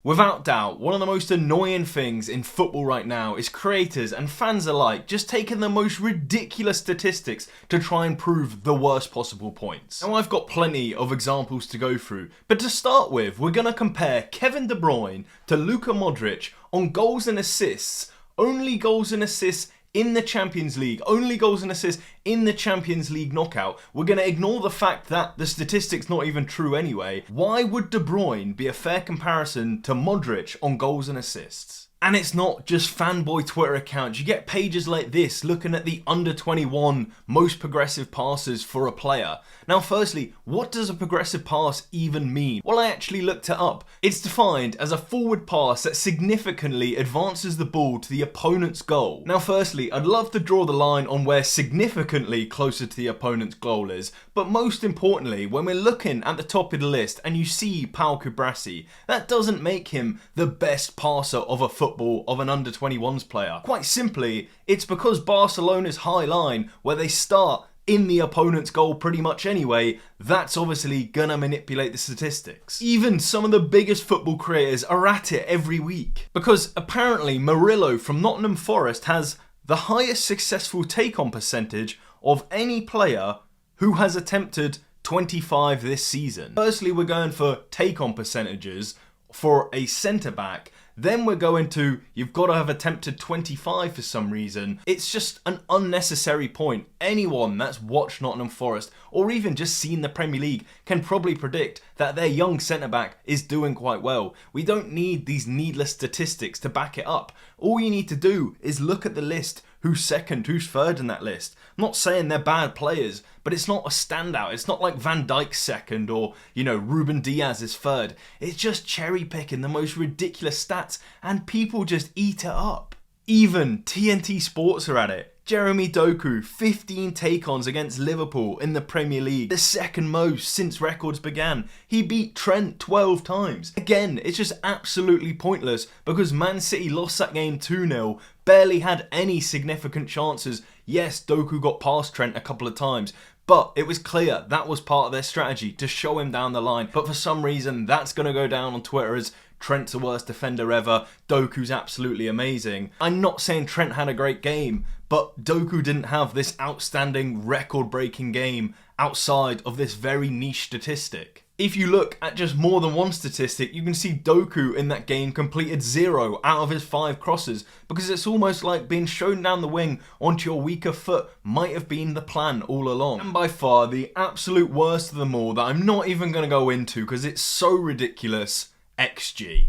Without doubt, one of the most annoying things in football right now is creators and fans alike just taking the most ridiculous statistics to try and prove the worst possible points. Now I've got plenty of examples to go through, but to start with, we're going to compare Kevin De Bruyne to Luka Modric on goals and assists, only goals and assists in the Champions League, only goals and assists in the Champions League knockout. We're going to ignore the fact that the statistic's not even true anyway. Why would De Bruyne be a fair comparison to Modric on goals and assists? And it's not just fanboy Twitter accounts. You get pages like this looking at the under 21 most progressive passes for a player. Now firstly, what does a progressive pass even mean? Well, I actually looked it up. It's defined as a forward pass that significantly advances the ball to the opponent's goal. Now firstly, I'd love to draw the line on where significantly closer to the opponent's goal is, but most importantly, when we're looking at the top of the list and you see Pau Cubarsí, that doesn't make him the best passer of a football of an under 21s player. Quite simply, it's because Barcelona's high line, where they start in the opponent's goal pretty much anyway, that's obviously gonna manipulate the statistics. Even some of the biggest football creators are at it every week. Because apparently Murillo from Nottingham Forest has the highest successful take-on percentage of any player who has attempted 25 this season. Firstly, we're going for take-on percentages for a centre-back. Then we're going to, you've got to have attempted 25 for some reason. It's just an unnecessary point. Anyone that's watched Nottingham Forest or even just seen the Premier League can probably predict that their young centre-back is doing quite well. We don't need these needless statistics to back it up. All you need to do is look at the list. Who's second, who's third in that list. I'm not saying they're bad players, but it's not a standout. It's not like Van Dijk's second or, Ruben Diaz is third. It's just cherry picking the most ridiculous stats and people just eat it up. Even TNT Sports are at it. Jeremy Doku, 15 take-ons against Liverpool in the Premier League, the second most since records began. He beat Trent 12 times. Again, it's just absolutely pointless because Man City lost that game 2-0, barely had any significant chances. Yes, Doku got past Trent a couple of times, but it was clear that was part of their strategy to show him down the line. But for some reason, that's going to go down on Twitter as Trent's the worst defender ever, Doku's absolutely amazing. I'm not saying Trent had a great game, but Doku didn't have this outstanding record-breaking game outside of this very niche statistic. If you look at just more than one statistic, you can see Doku in that game completed 0 out of his 5 crosses, because it's almost like being shown down the wing onto your weaker foot might have been the plan all along. And by far the absolute worst of them all that I'm not even going to go into because it's so ridiculous, XG.